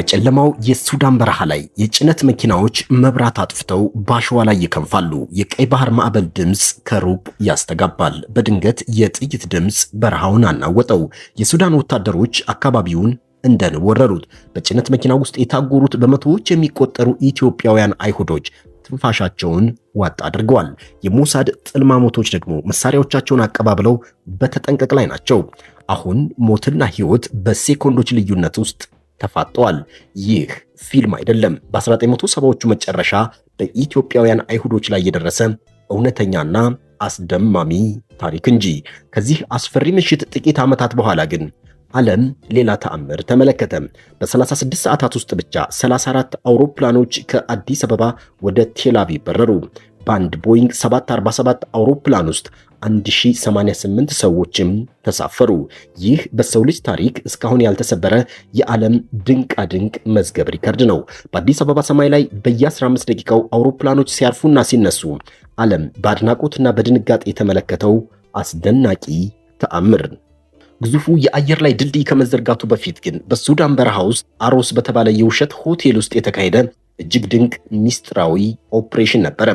በጨለማው የሱዳን በረሃ ላይ የጭነት መኪናዎች መብራት አጥፍተው በአሸዋ ላይ ይከንፋሉ። የቀይ ባህር ማዕበል ድምፅ ከሩቅ ያስተጋባል። በድንገት የጥይት ድምፅ በረሃውን አናወጠው። የሱዳን ወታደሮች አካባቢውን እንደ ንብ ወረሩት። በጭነት መኪና ውስጥ የታጎሩት በመቶዎች የሚቆጠሩ ኢትዮጵያውያን አይሁዶች ትንፋሻቸውን ዋጥ አድርገዋል። የሞሳድ ጥልማሞቶች ደግሞ መሳሪያዎቻቸውን አቀባብለው በተጠንቀቅ ላይ ናቸው። አሁን ሞትና ሕይወት በሴኮንዶች ልዩነት ውስጥ ተፋጠዋል። ይህ ፊልም አይደለም። በ1970ዎቹ መጨረሻ በኢትዮጵያውያን አይሁዶች ላይ የደረሰ እውነተኛና አስደማሚ ታሪክ እንጂ። ከዚህ አስፈሪ ምሽት ጥቂት ዓመታት በኋላ ግን ዓለም ሌላ ተአምር ተመለከተ። በ36 ሰዓታት ውስጥ ብቻ 34 አውሮፕላኖች ከአዲስ አበባ ወደ ቴል አቪቭ በረሩ። በአንድ ቦይንግ 747 አውሮፕላን ውስጥ 1088 ሰዎችም ተሳፈሩ። ይህ በሰው ልጅ ታሪክ እስካሁን ያልተሰበረ የዓለም ድንቃድንቅ መዝገብ ሪከርድ ነው። በአዲስ አበባ ሰማይ ላይ በየ15 ደቂቃው አውሮፕላኖች ሲያርፉና ሲነሱ ዓለም በአድናቆትና በድንጋጤ የተመለከተው አስደናቂ ተአምር። ግዙፉ የአየር ላይ ድልድይ ከመዘርጋቱ በፊት ግን በሱዳን በረሃ ውስጥ አሮስ በተባለ የውሸት ሆቴል ውስጥ የተካሄደ እጅግ ድንቅ ሚስጥራዊ ኦፕሬሽን ነበረ።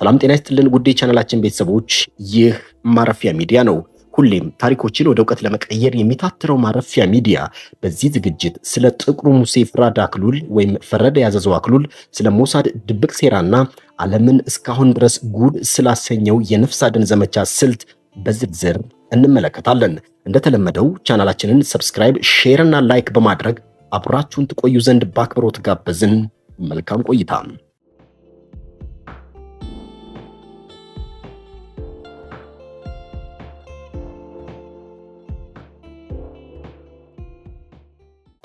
ሰላም ጤና ይስጥልን ውድ የቻናላችን ቤተሰቦች፣ ይህ ማረፊያ ሚዲያ ነው። ሁሌም ታሪኮችን ወደ እውቀት ለመቀየር የሚታትረው ማረፊያ ሚዲያ በዚህ ዝግጅት ስለ ጥቁሩ ሙሴ ፍራድ አክሉል ወይም ፈረደ ያዘዘው አክሉል፣ ስለ ሞሳድ ድብቅ ሴራና ዓለምን እስካሁን ድረስ ጉድ ስላሰኘው የነፍስ አድን ዘመቻ ስልት በዝርዝር እንመለከታለን። እንደተለመደው ቻናላችንን ሰብስክራይብ፣ ሼር እና ላይክ በማድረግ አብራችሁን ትቆዩ ዘንድ በአክብሮት ጋበዝን። መልካም ቆይታ።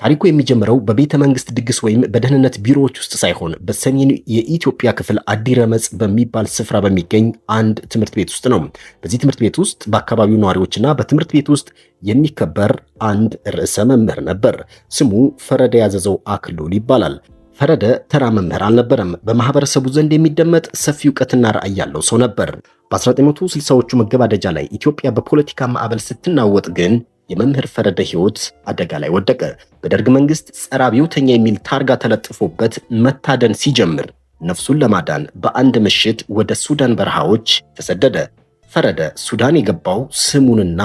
ታሪኩ የሚጀምረው በቤተ መንግስት ድግስ ወይም በደህንነት ቢሮዎች ውስጥ ሳይሆን በሰሜን የኢትዮጵያ ክፍል አዲረመጽ በሚባል ስፍራ በሚገኝ አንድ ትምህርት ቤት ውስጥ ነው። በዚህ ትምህርት ቤት ውስጥ በአካባቢው ነዋሪዎችና በትምህርት ቤት ውስጥ የሚከበር አንድ ርዕሰ መምህር ነበር። ስሙ ፈረደ ያዘዘው አክሉል ይባላል። ፈረደ ተራ መምህር አልነበረም። በማህበረሰቡ ዘንድ የሚደመጥ ሰፊ እውቀትና ራዕይ ያለው ሰው ነበር። በ1960ዎቹ መገባደጃ ላይ ኢትዮጵያ በፖለቲካ ማዕበል ስትናወጥ ግን የመምህር ፈረደ ሕይወት አደጋ ላይ ወደቀ። በደርግ መንግስት ጸረ አብዮተኛ የሚል ታርጋ ተለጥፎበት መታደን ሲጀምር ነፍሱን ለማዳን በአንድ ምሽት ወደ ሱዳን በረሃዎች ተሰደደ። ፈረደ ሱዳን የገባው ስሙንና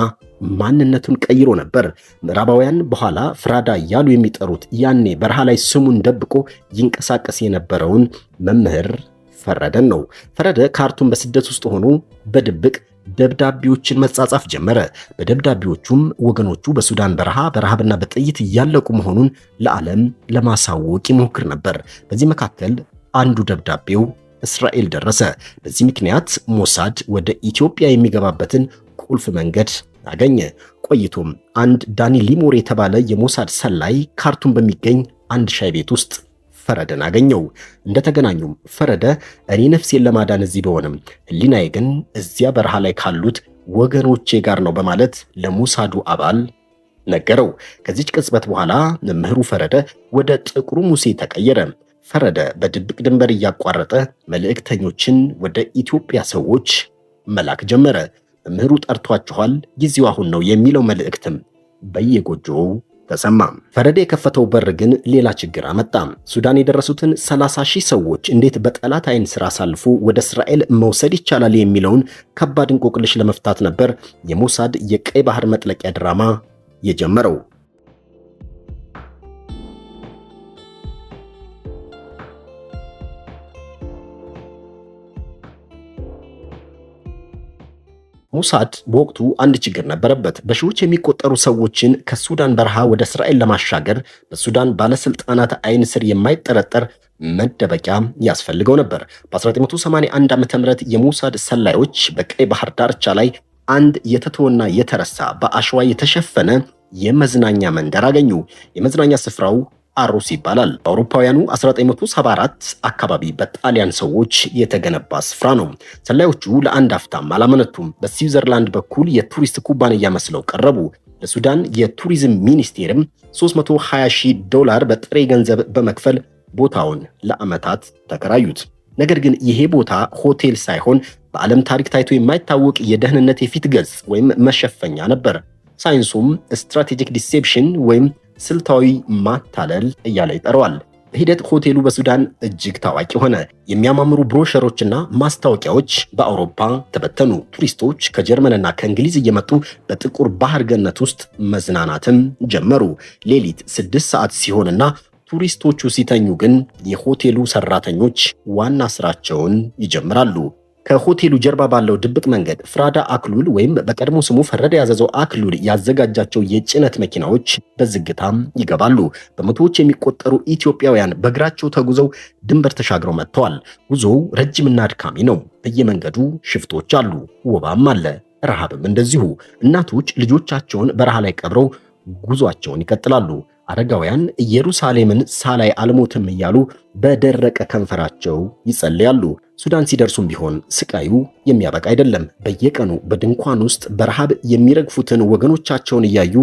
ማንነቱን ቀይሮ ነበር። ምዕራባውያን በኋላ ፍራዳ እያሉ የሚጠሩት ያኔ በረሃ ላይ ስሙን ደብቆ ይንቀሳቀስ የነበረውን መምህር ፈረደን ነው። ፈረደ ካርቱም በስደት ውስጥ ሆኖ በድብቅ ደብዳቤዎችን መጻጻፍ ጀመረ። በደብዳቤዎቹም ወገኖቹ በሱዳን በረሃ በረሃብና በጥይት እያለቁ መሆኑን ለዓለም ለማሳወቅ ይሞክር ነበር። በዚህ መካከል አንዱ ደብዳቤው እስራኤል ደረሰ። በዚህ ምክንያት ሞሳድ ወደ ኢትዮጵያ የሚገባበትን ቁልፍ መንገድ አገኘ። ቆይቶም አንድ ዳኒ ሊሞር የተባለ የሞሳድ ሰላይ ካርቱም በሚገኝ አንድ ሻይ ቤት ውስጥ ፈረደን አገኘው። እንደተገናኙም ፈረደ እኔ ነፍሴን ለማዳን እዚህ በሆነም ሕሊናዬ ግን እዚያ በረሃ ላይ ካሉት ወገኖቼ ጋር ነው በማለት ለሞሳዱ አባል ነገረው። ከዚች ቅጽበት በኋላ መምህሩ ፈረደ ወደ ጥቁሩ ሙሴ ተቀየረ። ፈረደ በድብቅ ድንበር እያቋረጠ መልእክተኞችን ወደ ኢትዮጵያ ሰዎች መላክ ጀመረ። መምህሩ ጠርቷችኋል፣ ጊዜው አሁን ነው የሚለው መልእክትም በየጎጆው ተሰማ። ፈረደ የከፈተው በር ግን ሌላ ችግር አመጣ። ሱዳን የደረሱትን 30,000 ሰዎች እንዴት በጠላት አይን ስራ አሳልፎ ወደ እስራኤል መውሰድ ይቻላል የሚለውን ከባድ እንቆቅልሽ ለመፍታት ነበር የሞሳድ የቀይ ባህር መጥለቂያ ድራማ የጀመረው። ሞሳድ በወቅቱ አንድ ችግር ነበረበት። በሺዎች የሚቆጠሩ ሰዎችን ከሱዳን በረሃ ወደ እስራኤል ለማሻገር በሱዳን ባለስልጣናት አይን ስር የማይጠረጠር መደበቂያ ያስፈልገው ነበር። በ1981 ዓ.ም የሞሳድ ሰላዮች በቀይ ባህር ዳርቻ ላይ አንድ የተተወና የተረሳ በአሸዋ የተሸፈነ የመዝናኛ መንደር አገኙ። የመዝናኛ ስፍራው አሮስ ይባላል። በአውሮፓውያኑ 1974 አካባቢ በጣሊያን ሰዎች የተገነባ ስፍራ ነው። ሰላዮቹ ለአንድ አፍታም አላመነቱም። በስዊዘርላንድ በኩል የቱሪስት ኩባንያ መስለው ቀረቡ። ለሱዳን የቱሪዝም ሚኒስቴርም $320,000 በጥሬ ገንዘብ በመክፈል ቦታውን ለዓመታት ተከራዩት። ነገር ግን ይሄ ቦታ ሆቴል ሳይሆን በዓለም ታሪክ ታይቶ የማይታወቅ የደህንነት የፊት ገጽ ወይም መሸፈኛ ነበር። ሳይንሱም ስትራቴጂክ ዲሴፕሽን ወይም ስልታዊ ማታለል እያለ ይጠራዋል። በሂደት ሆቴሉ በሱዳን እጅግ ታዋቂ ሆነ። የሚያማምሩ ብሮሸሮችና ማስታወቂያዎች በአውሮፓ ተበተኑ። ቱሪስቶች ከጀርመንና ከእንግሊዝ እየመጡ በጥቁር ባህር ገነት ውስጥ መዝናናትም ጀመሩ። ሌሊት 6 ሰዓት ሲሆንና ቱሪስቶቹ ሲተኙ ግን የሆቴሉ ሰራተኞች ዋና ስራቸውን ይጀምራሉ። ከሆቴሉ ጀርባ ባለው ድብቅ መንገድ ፍራዳ አክሉል ወይም በቀድሞ ስሙ ፈረደ ያዘዘው አክሉል ያዘጋጃቸው የጭነት መኪናዎች በዝግታም ይገባሉ። በመቶዎች የሚቆጠሩ ኢትዮጵያውያን በእግራቸው ተጉዘው ድንበር ተሻግረው መጥተዋል። ጉዞው ረጅምና አድካሚ ነው። በየመንገዱ ሽፍቶች አሉ፣ ወባም አለ፣ ረሃብም እንደዚሁ። እናቶች ልጆቻቸውን በረሃ ላይ ቀብረው ጉዟቸውን ይቀጥላሉ። አረጋውያን ኢየሩሳሌምን ሳላይ አልሞትም እያሉ በደረቀ ከንፈራቸው ይጸልያሉ። ሱዳን ሲደርሱም ቢሆን ስቃዩ የሚያበቃ አይደለም። በየቀኑ በድንኳን ውስጥ በረሃብ የሚረግፉትን ወገኖቻቸውን እያዩ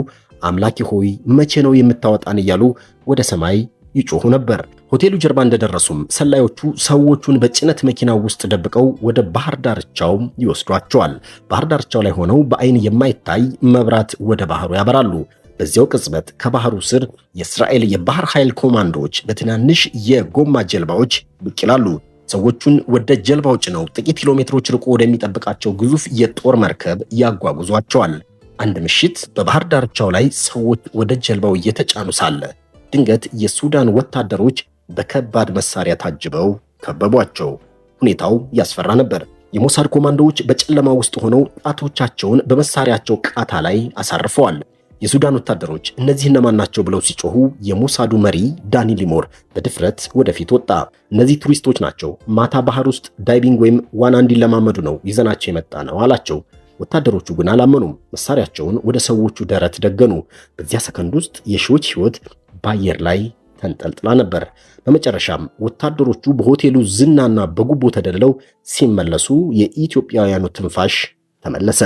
አምላኬ ሆይ መቼ ነው የምታወጣን እያሉ ወደ ሰማይ ይጮሁ ነበር። ሆቴሉ ጀርባ እንደደረሱም ሰላዮቹ ሰዎቹን በጭነት መኪናው ውስጥ ደብቀው ወደ ባህር ዳርቻው ይወስዷቸዋል። ባህር ዳርቻው ላይ ሆነው በአይን የማይታይ መብራት ወደ ባህሩ ያበራሉ። በዚያው ቅጽበት ከባህሩ ስር የእስራኤል የባህር ኃይል ኮማንዶዎች በትናንሽ የጎማ ጀልባዎች ብቅ ይላሉ። ሰዎቹን ወደ ጀልባው ጭነው ጥቂት ኪሎ ሜትሮች ርቆ ወደሚጠብቃቸው ግዙፍ የጦር መርከብ ያጓጉዟቸዋል። አንድ ምሽት በባህር ዳርቻው ላይ ሰዎች ወደ ጀልባው እየተጫኑ ሳለ ድንገት የሱዳን ወታደሮች በከባድ መሳሪያ ታጅበው ከበቧቸው። ሁኔታው ያስፈራ ነበር። የሞሳድ ኮማንዶዎች በጨለማ ውስጥ ሆነው ጣቶቻቸውን በመሳሪያቸው ቃታ ላይ አሳርፈዋል። የሱዳን ወታደሮች እነዚህ እነማን ናቸው ብለው ሲጮሁ የሞሳዱ መሪ ዳኒ ሊሞር በድፍረት ወደፊት ወጣ። እነዚህ ቱሪስቶች ናቸው፣ ማታ ባህር ውስጥ ዳይቪንግ ወይም ዋና እንዲለማመዱ ነው ይዘናቸው የመጣ ነው አላቸው። ወታደሮቹ ግን አላመኑም። መሳሪያቸውን ወደ ሰዎቹ ደረት ደገኑ። በዚያ ሰከንድ ውስጥ የሺዎች ሕይወት በአየር ላይ ተንጠልጥላ ነበር። በመጨረሻም ወታደሮቹ በሆቴሉ ዝናና በጉቦ ተደልለው ሲመለሱ የኢትዮጵያውያኑ ትንፋሽ ተመለሰ።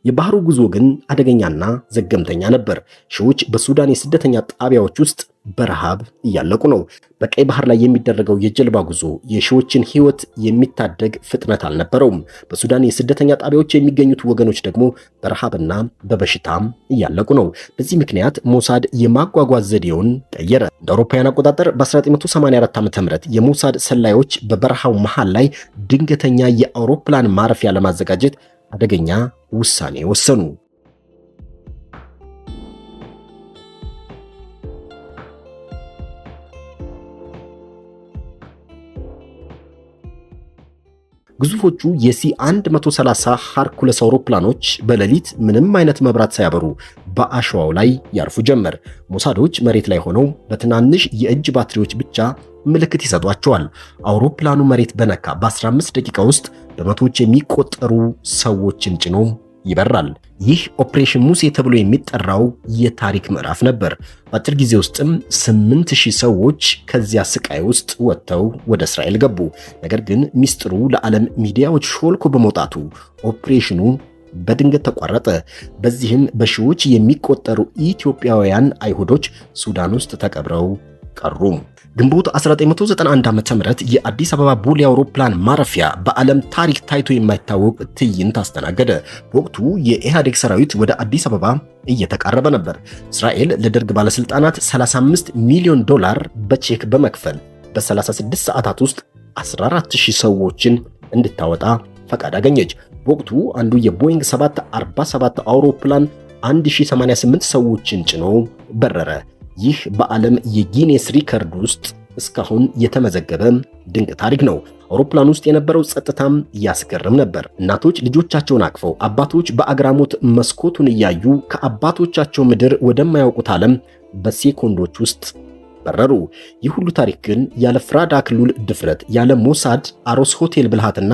የባህሩ ጉዞ ግን አደገኛና ዘገምተኛ ነበር። ሺዎች በሱዳን የስደተኛ ጣቢያዎች ውስጥ በረሃብ እያለቁ ነው። በቀይ ባህር ላይ የሚደረገው የጀልባ ጉዞ የሺዎችን ሕይወት የሚታደግ ፍጥነት አልነበረውም። በሱዳን የስደተኛ ጣቢያዎች የሚገኙት ወገኖች ደግሞ በረሃብና በበሽታም እያለቁ ነው። በዚህ ምክንያት ሞሳድ የማጓጓዝ ዘዴውን ቀየረ። እንደ አውሮፓውያን አቆጣጠር በ1984 ዓ.ም የሞሳድ ሰላዮች በበረሃው መሃል ላይ ድንገተኛ የአውሮፕላን ማረፊያ ለማዘጋጀት አደገኛ ውሳኔ ወሰኑ። ግዙፎቹ የሲ-130 ሃርኩለስ አውሮፕላኖች በሌሊት ምንም አይነት መብራት ሳያበሩ በአሸዋው ላይ ያርፉ ጀመር። ሞሳዶች መሬት ላይ ሆነው በትናንሽ የእጅ ባትሪዎች ብቻ ምልክት ይሰጧቸዋል። አውሮፕላኑ መሬት በነካ በ15 ደቂቃ ውስጥ በመቶዎች የሚቆጠሩ ሰዎችን ጭኖ ይበራል። ይህ ኦፕሬሽን ሙሴ ተብሎ የሚጠራው የታሪክ ምዕራፍ ነበር። በአጭር ጊዜ ውስጥም 8000 ሰዎች ከዚያ ስቃይ ውስጥ ወጥተው ወደ እስራኤል ገቡ። ነገር ግን ሚስጥሩ ለዓለም ሚዲያዎች ሾልኮ በመውጣቱ ኦፕሬሽኑ በድንገት ተቋረጠ። በዚህም በሺዎች የሚቆጠሩ ኢትዮጵያውያን አይሁዶች ሱዳን ውስጥ ተቀብረው ቀሩ። ግንቦት 1991 ዓ.ም የአዲስ አበባ ቦሌ አውሮፕላን ማረፊያ በዓለም ታሪክ ታይቶ የማይታወቅ ትዕይንት አስተናገደ። በወቅቱ የኢህአዴግ ሰራዊት ወደ አዲስ አበባ እየተቃረበ ነበር። እስራኤል ለደርግ ባለስልጣናት $35 ሚሊዮን በቼክ በመክፈል በ36 ሰዓታት ውስጥ 14000 ሰዎችን እንድታወጣ ፈቃድ አገኘች። በወቅቱ አንዱ የቦይንግ 747 አውሮፕላን 1088 ሰዎችን ጭኖ በረረ። ይህ በዓለም የጊኔስ ሪከርድ ውስጥ እስካሁን የተመዘገበ ድንቅ ታሪክ ነው። አውሮፕላን ውስጥ የነበረው ጸጥታም ያስገርም ነበር። እናቶች ልጆቻቸውን አቅፈው፣ አባቶች በአግራሞት መስኮቱን እያዩ ከአባቶቻቸው ምድር ወደማያውቁት ዓለም በሴኮንዶች ውስጥ በረሩ። ይህ ሁሉ ታሪክ ግን ያለ ፍራዳ አክሉል ድፍረት፣ ያለ ሞሳድ አሮስ ሆቴል ብልሃትና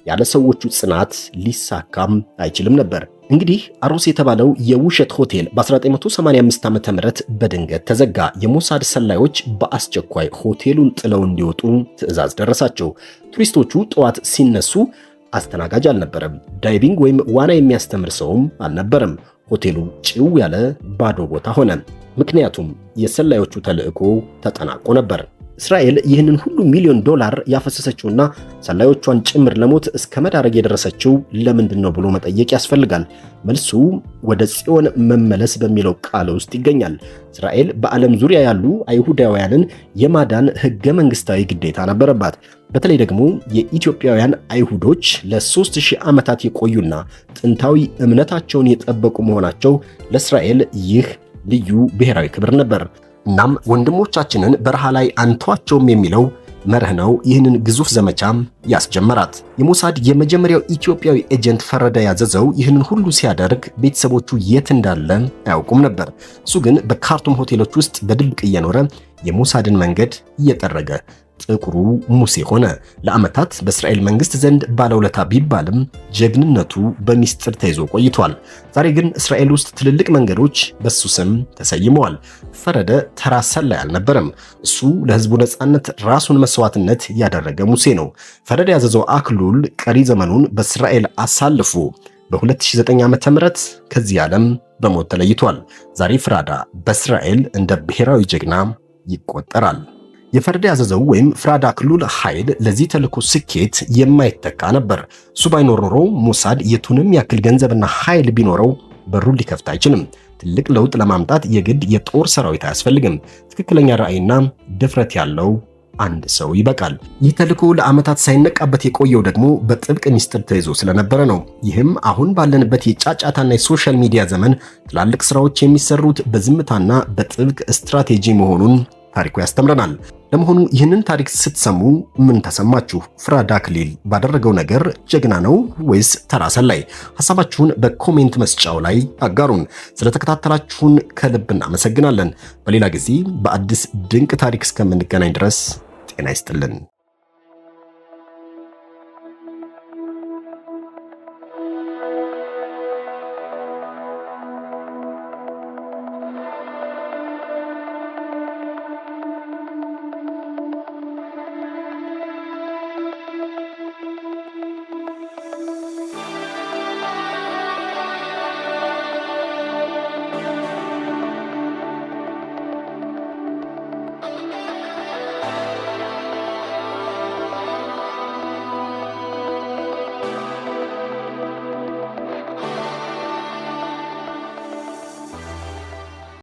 ያለ ሰዎቹ ጽናት ሊሳካም አይችልም ነበር። እንግዲህ አሮስ የተባለው የውሸት ሆቴል በ1985 ዓ.ም በድንገት ተዘጋ። የሞሳድ ሰላዮች በአስቸኳይ ሆቴሉን ጥለው እንዲወጡ ትዕዛዝ ደረሳቸው። ቱሪስቶቹ ጠዋት ሲነሱ አስተናጋጅ አልነበረም። ዳይቪንግ ወይም ዋና የሚያስተምር ሰውም አልነበረም። ሆቴሉ ጭው ያለ ባዶ ቦታ ሆነ። ምክንያቱም የሰላዮቹ ተልዕኮ ተጠናቆ ነበር። እስራኤል ይህንን ሁሉ ሚሊዮን ዶላር ያፈሰሰችውና ሰላዮቿን ጭምር ለሞት እስከ መዳረግ የደረሰችው ለምንድን ነው ብሎ መጠየቅ ያስፈልጋል። መልሱ ወደ ጽዮን መመለስ በሚለው ቃል ውስጥ ይገኛል። እስራኤል በዓለም ዙሪያ ያሉ አይሁዳውያንን የማዳን ሕገ መንግስታዊ ግዴታ ነበረባት። በተለይ ደግሞ የኢትዮጵያውያን አይሁዶች ለ3000 ዓመታት የቆዩና ጥንታዊ እምነታቸውን የጠበቁ መሆናቸው ለእስራኤል ይህ ልዩ ብሔራዊ ክብር ነበር። እናም ወንድሞቻችንን በረሃ ላይ አንተዋቸውም የሚለው መርህ ነው ይህንን ግዙፍ ዘመቻም ያስጀመራት። የሞሳድ የመጀመሪያው ኢትዮጵያዊ ኤጀንት ፈረደ ያዘዘው ይህንን ሁሉ ሲያደርግ ቤተሰቦቹ የት እንዳለ አያውቁም ነበር። እሱ ግን በካርቱም ሆቴሎች ውስጥ በድብቅ እየኖረ የሞሳድን መንገድ እየጠረገ ጥቁሩ ሙሴ ሆነ። ለዓመታት በእስራኤል መንግስት ዘንድ ባለውለታ ቢባልም ጀግንነቱ በሚስጥር ተይዞ ቆይቷል። ዛሬ ግን እስራኤል ውስጥ ትልልቅ መንገዶች በሱ ስም ተሰይመዋል። ፈረደ ተራ ሰላይ አልነበረም። እሱ ለህዝቡ ነጻነት ራሱን መስዋዕትነት ያደረገ ሙሴ ነው። ፈረደ ያዘዘው አክሉል ቀሪ ዘመኑን በእስራኤል አሳልፎ በ2009 ዓ.ም ከዚህ ዓለም በሞት ተለይቷል። ዛሬ ፍራዳ በእስራኤል እንደ ብሔራዊ ጀግና ይቆጠራል። የፈረደ ያዘዘው ወይም ፍራዳ አክሉል ኃይል ለዚህ ተልእኮ ስኬት የማይተካ ነበር። እሱ ባይኖር ኖሮ ሞሳድ የቱንም ያክል ገንዘብና ኃይል ቢኖረው በሩን ሊከፍት አይችልም። ትልቅ ለውጥ ለማምጣት የግድ የጦር ሰራዊት አያስፈልግም። ትክክለኛ ራዕይና ድፍረት ያለው አንድ ሰው ይበቃል። ይህ ተልእኮ ለዓመታት ሳይነቃበት የቆየው ደግሞ በጥብቅ ሚስጥር ተይዞ ስለነበረ ነው። ይህም አሁን ባለንበት የጫጫታና የሶሻል ሚዲያ ዘመን ትላልቅ ስራዎች የሚሰሩት በዝምታና በጥብቅ ስትራቴጂ መሆኑን ታሪኩ ያስተምረናል። ለመሆኑ ይህንን ታሪክ ስትሰሙ ምን ተሰማችሁ? ፍራዳ አክሊል ባደረገው ነገር ጀግና ነው ወይስ ተራ ሰላይ? ሐሳባችሁን በኮሜንት መስጫው ላይ አጋሩን። ስለተከታተላችሁን ከልብ እናመሰግናለን። በሌላ ጊዜ በአዲስ ድንቅ ታሪክ እስከምንገናኝ ድረስ ጤና ይስጥልን።